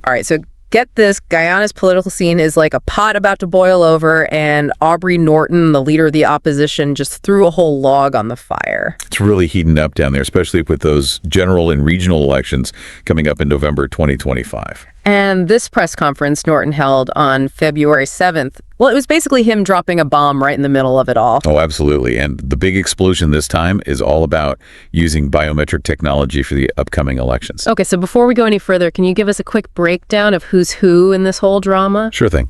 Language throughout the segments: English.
All right, so get this, Guyana's political scene is like a pot about to boil over, and Aubrey Norton, the leader of the opposition, just threw a whole log on the fire. It's really heating up down there, especially with those general and regional elections coming up in November 2025. And this press conference Norton held on February 7th, well, it was basically him dropping a bomb right in the middle of it all. Oh, absolutely. And the big explosion this time is all about using biometric technology for the upcoming elections. Okay, so before we go any further, can you give us a quick breakdown of who's who in this whole drama? Sure thing.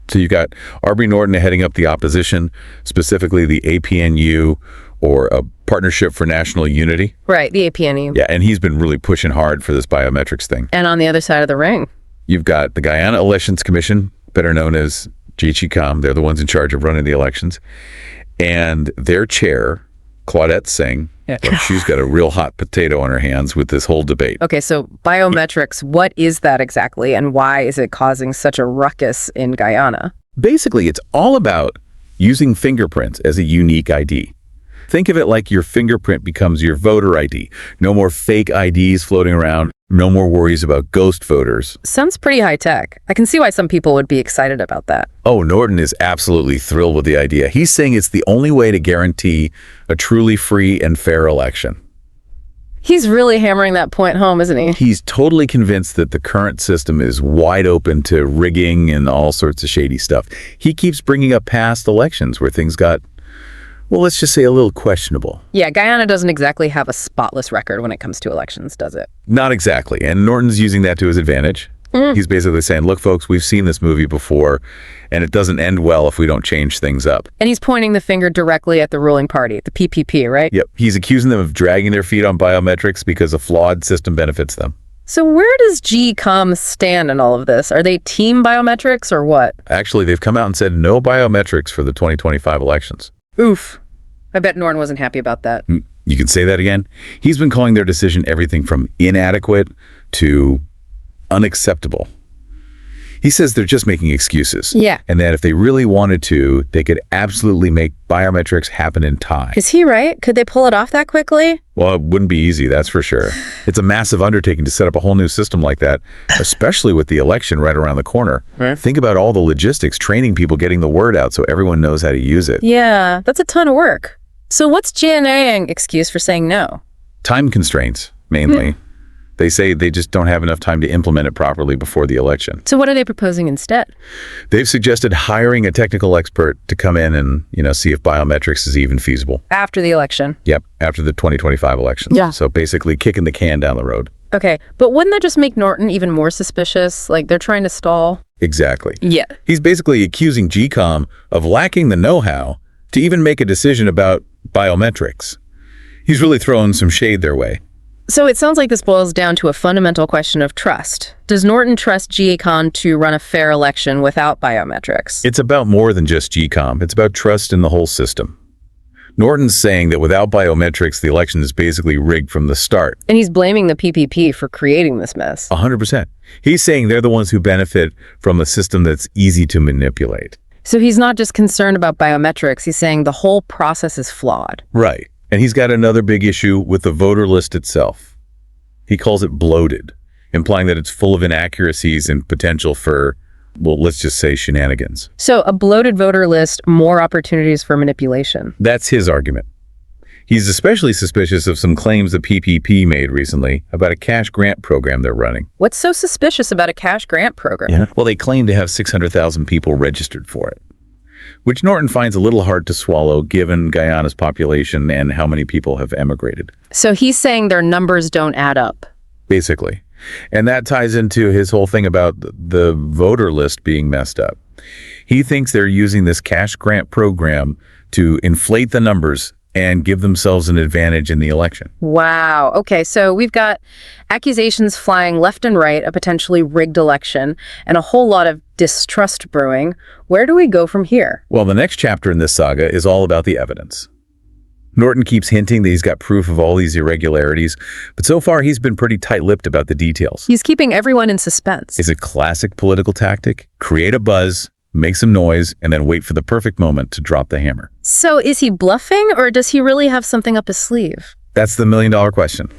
So you got Aubrey Norton heading up the opposition, specifically the APNU, or a Partnership for National Unity. Right, the APNU. Yeah, and he's been really pushing hard for this biometrics thing. And on the other side of the ring, you've got the Guyana Elections Commission, better known as GCCOM. They're the ones in charge of running the elections. And their chair, Claudette Singh, well, she's got a real hot potato on her hands with this whole debate. Okay, so biometrics, what is that exactly, and why is it causing such a ruckus in Guyana? Basically, it's all about using fingerprints as a unique ID. Think of it like your fingerprint becomes your voter ID. No more fake IDs floating around. No more worries about ghost voters. Sounds pretty high tech. I can see why some people would be excited about that. Oh, Norton is absolutely thrilled with the idea. He's saying it's the only way to guarantee a truly free and fair election. He's really hammering that point home, isn't he? He's totally convinced that the current system is wide open to rigging and all sorts of shady stuff. He keeps bringing up past elections where things got, well, let's just say a little questionable. Yeah, Guyana doesn't exactly have a spotless record when it comes to elections, does it? Not exactly. And Norton's using that to his advantage. He's basically saying, look, folks, we've seen this movie before, and it doesn't end well if we don't change things up. And he's pointing the finger directly at the ruling party, the PPP, right? Yep. He's accusing them of dragging their feet on biometrics because a flawed system benefits them. So where does GCOM stand in all of this? Are they team biometrics or what? Actually, they've come out and said no biometrics for the 2025 elections. Oof. I bet Norton wasn't happy about that. You can say that again. He's been calling their decision everything from inadequate to unacceptable. He says they're just making excuses. Yeah. And that if they really wanted to, they could absolutely make biometrics happen in time. Is he right? Could they pull it off that quickly? Well, it wouldn't be easy, that's for sure. It's a massive undertaking to set up a whole new system like that, especially with the election right around the corner. Right. Think about all the logistics, training people, getting the word out so everyone knows how to use it. Yeah, that's a ton of work. So what's GNA's excuse for saying no? Time constraints, mainly. They say they just don't have enough time to implement it properly before the election. So what are they proposing instead? They've suggested hiring a technical expert to come in and, see if biometrics is even feasible. After the election? Yep, after the 2025 elections. Yeah. So basically kicking the can down the road. Okay, but wouldn't that just make Norton even more suspicious? Like they're trying to stall? Exactly. Yeah. He's basically accusing GCOM of lacking the know-how to even make a decision about biometrics. He's really throwing some shade their way. So it sounds like this boils down to a fundamental question of trust. Does Norton trust GCOM to run a fair election without biometrics? It's about more than just GCOM. It's about trust in the whole system. Norton's saying that without biometrics, the election is basically rigged from the start. And he's blaming the PPP for creating this mess. 100%. He's saying they're the ones who benefit from a system that's easy to manipulate. So he's not just concerned about biometrics, he's saying the whole process is flawed. Right. And he's got another big issue with the voter list itself. He calls it bloated, implying that it's full of inaccuracies and potential for, well, let's just say shenanigans. So a bloated voter list, more opportunities for manipulation. That's his argument. He's especially suspicious of some claims the PPP made recently about a cash grant program they're running. What's so suspicious about a cash grant program? Yeah. Well, they claim to have 600,000 people registered for it, which Norton finds a little hard to swallow given Guyana's population and how many people have emigrated. So he's saying their numbers don't add up. Basically. And that ties into his whole thing about the voter list being messed up. He thinks they're using this cash grant program to inflate the numbers and give themselves an advantage in the election. Wow. Okay, so we've got accusations flying left and right, a potentially rigged election, and a whole lot of distrust brewing. Where do we go from here? Well, the next chapter in this saga is all about the evidence. Norton keeps hinting that he's got proof of all these irregularities, but so far he's been pretty tight-lipped about the details. He's keeping everyone in suspense. It's a classic political tactic. Create a buzz, make some noise, and then wait for the perfect moment to drop the hammer. So is he bluffing, or does he really have something up his sleeve? That's the million-dollar question.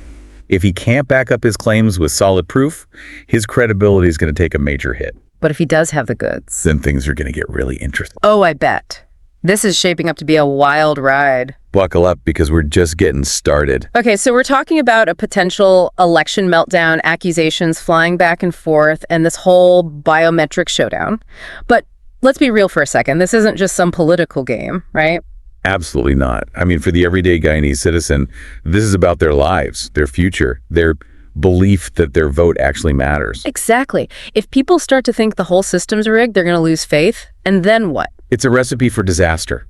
If he can't back up his claims with solid proof, his credibility is going to take a major hit. But if he does have the goods, Then things are going to get really interesting. oh, I bet. This is shaping up to be a wild ride. Buckle up because we're just getting started. Okay, so we're talking about a potential election meltdown, accusations flying back and forth, and this whole biometric showdown. But let's be real for a second. This isn't just some political game, right? Absolutely not. I mean, for the everyday Guyanese citizen, this is about their lives, their future, their belief that their vote actually matters. Exactly. If people start to think the whole system's rigged, they're going to lose faith. And then what? It's a recipe for disaster.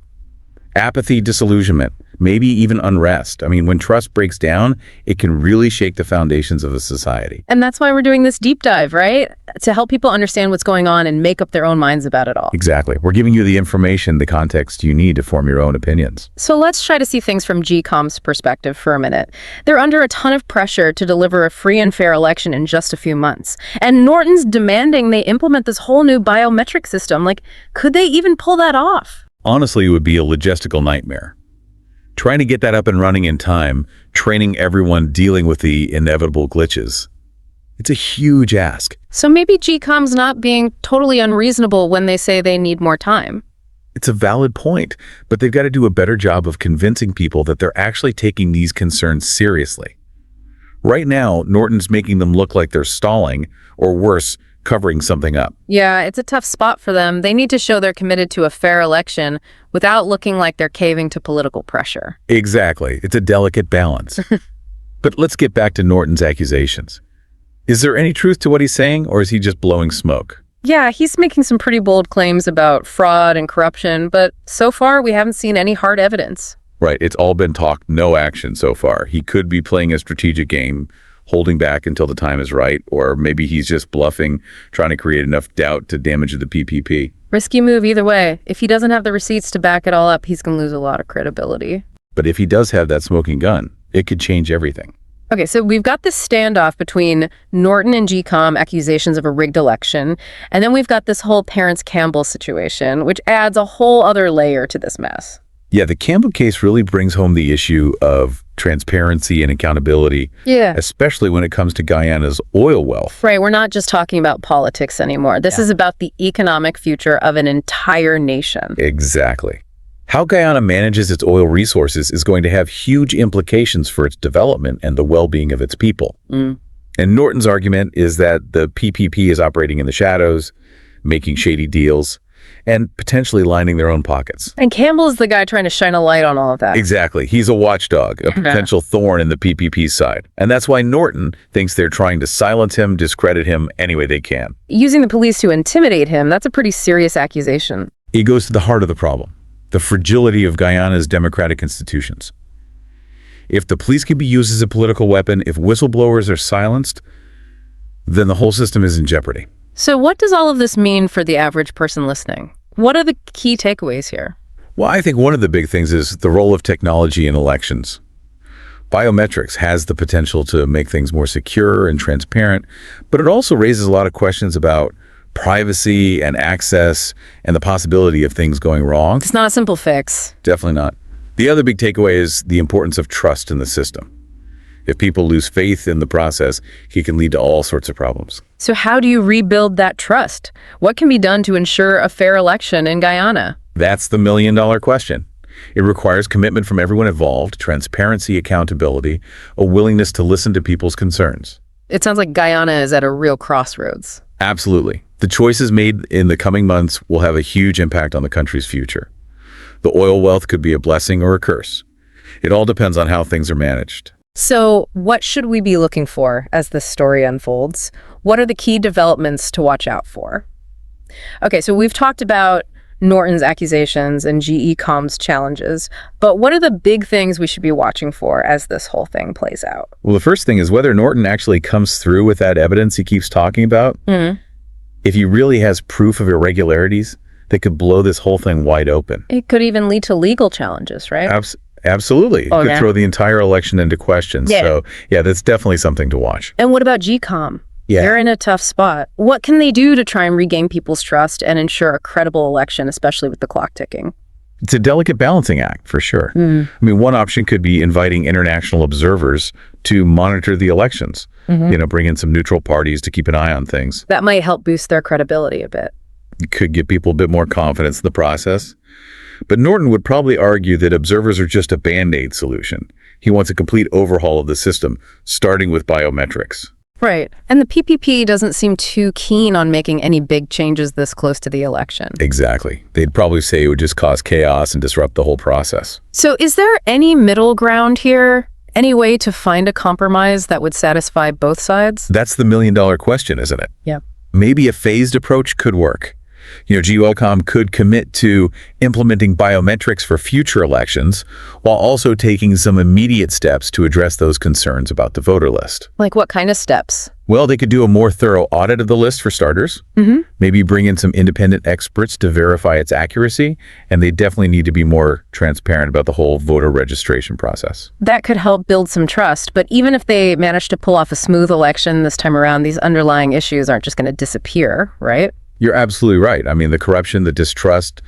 Apathy, disillusionment, maybe even unrest. I mean, when trust breaks down, it can really shake the foundations of a society. And that's why we're doing this deep dive, right? To help people understand what's going on and make up their own minds about it all. Exactly. We're giving you the information, the context you need to form your own opinions. So let's try to see things from GCOM's perspective for a minute. They're under a ton of pressure to deliver a free and fair election in just a few months. And Norton's demanding they implement this whole new biometric system. Like, could they even pull that off? Honestly, it would be a logistical nightmare. Trying to get that up and running in time, training everyone dealing with the inevitable glitches. It's a huge ask. So maybe GCOM's not being totally unreasonable when they say they need more time. It's a valid point, but they've got to do a better job of convincing people that they're actually taking these concerns seriously. Right now, Norton's making them look like they're stalling, or worse, covering something up. Yeah, it's a tough spot for them. They need to show they're committed to a fair election without looking like they're caving to political pressure. Exactly. It's a delicate balance. But let's get back to Norton's accusations. Is there any truth to what he's saying, or is he just blowing smoke? Yeah, he's making some pretty bold claims about fraud and corruption, but so far we haven't seen any hard evidence. Right. It's all been talk, no action so far. He could be playing a strategic game, holding back until the time is right, or maybe he's just bluffing, trying to create enough doubt to damage the PPP. Risky move either way. If he doesn't have the receipts to back it all up, he's going to lose a lot of credibility. But if he does have that smoking gun, it could change everything. Okay, so we've got this standoff between Norton and GCOM, accusations of a rigged election, and then we've got this whole Parents Campbell situation, which adds a whole other layer to this mess. Yeah, the Campbell case really brings home the issue of transparency and accountability, Yeah. especially when it comes to Guyana's oil wealth. Right, we're not just talking about politics anymore. This is about the economic future of an entire nation. Exactly. How Guyana manages its oil resources is going to have huge implications for its development and the well-being of its people. And Norton's argument is that the PPP is operating in the shadows, making shady deals, and potentially lining their own pockets. And Campbell's the guy trying to shine a light on all of that. Exactly. He's a watchdog, a potential thorn in the PPP side. And that's why Norton thinks they're trying to silence him, discredit him any way they can. Using the police to intimidate him, that's a pretty serious accusation. It goes to the heart of the problem, the fragility of Guyana's democratic institutions. If the police can be used as a political weapon, if whistleblowers are silenced, then the whole system is in jeopardy. So what does all of this mean for the average person listening? What are the key takeaways here? Well, I think one of the big things is the role of technology in elections. Biometrics has the potential to make things more secure and transparent, but it also raises a lot of questions about privacy and access and the possibility of things going wrong. It's not a simple fix. Definitely not. The other big takeaway is the importance of trust in the system. If people lose faith in the process, it can lead to all sorts of problems. So how do you rebuild that trust? What can be done to ensure a fair election in Guyana? That's the million-dollar question. It requires commitment from everyone involved, transparency, accountability, a willingness to listen to people's concerns. It sounds like Guyana is at a real crossroads. Absolutely. The choices made in the coming months will have a huge impact on the country's future. The oil wealth could be a blessing or a curse. It all depends on how things are managed. So what should we be looking for as this story unfolds? What are the key developments to watch out for? Okay, so we've talked about Norton's accusations and GECOM's challenges, but what are the big things we should be watching for as this whole thing plays out? Well, the first thing is whether Norton actually comes through with that evidence he keeps talking about. If he really has proof of irregularities, that could blow this whole thing wide open. It could even lead to legal challenges, right? Absolutely. It could throw the entire election into question. Yeah. So, yeah, that's definitely something to watch. And what about GCOM? Yeah. They're in a tough spot. What can they do to try and regain people's trust and ensure a credible election, especially with the clock ticking? It's a delicate balancing act, for sure. I mean, one option could be inviting international observers to monitor the elections, bring in some neutral parties to keep an eye on things. That might help boost their credibility a bit. It could give people a bit more confidence in the process. But Norton would probably argue that observers are just a Band-Aid solution. He wants a complete overhaul of the system, starting with biometrics. Right. And the PPP doesn't seem too keen on making any big changes this close to the election. Exactly. They'd probably say it would just cause chaos and disrupt the whole process. So is there any middle ground here? Any way to find a compromise that would satisfy both sides? That's the million-dollar question, isn't it? Yeah. Maybe a phased approach could work. GOCOM could commit to implementing biometrics for future elections while also taking some immediate steps to address those concerns about the voter list. Like what kind of steps? Well, they could do a more thorough audit of the list for starters. Maybe bring in some independent experts to verify its accuracy. And they definitely need to be more transparent about the whole voter registration process. That could help build some trust. But even if they manage to pull off a smooth election this time around, these underlying issues aren't just going to disappear, right? You're absolutely right. I mean, the corruption, the distrust,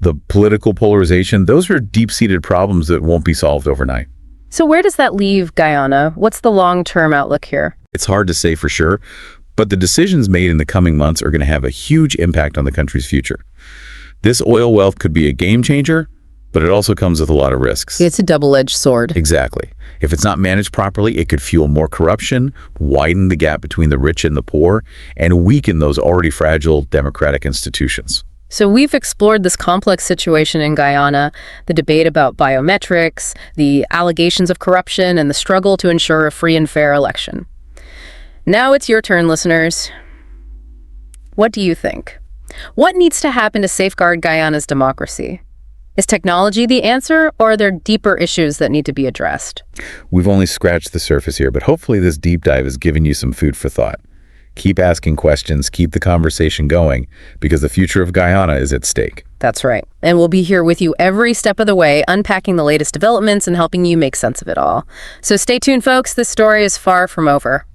the political polarization, those are deep-seated problems that won't be solved overnight. So where does that leave Guyana? What's the long-term outlook here? It's hard to say for sure, but the decisions made in the coming months are going to have a huge impact on the country's future. This oil wealth could be a game changer, but it also comes with a lot of risks. It's a double-edged sword. Exactly. If it's not managed properly, it could fuel more corruption, widen the gap between the rich and the poor, and weaken those already fragile democratic institutions. So we've explored this complex situation in Guyana, the debate about biometrics, the allegations of corruption, and the struggle to ensure a free and fair election. Now it's your turn, listeners. What do you think? What needs to happen to safeguard Guyana's democracy? Is technology the answer, or are there deeper issues that need to be addressed? We've only scratched the surface here, but hopefully this deep dive has given you some food for thought. Keep asking questions, keep the conversation going, because the future of Guyana is at stake. That's right. And we'll be here with you every step of the way, unpacking the latest developments and helping you make sense of it all. So stay tuned, folks. This story is far from over.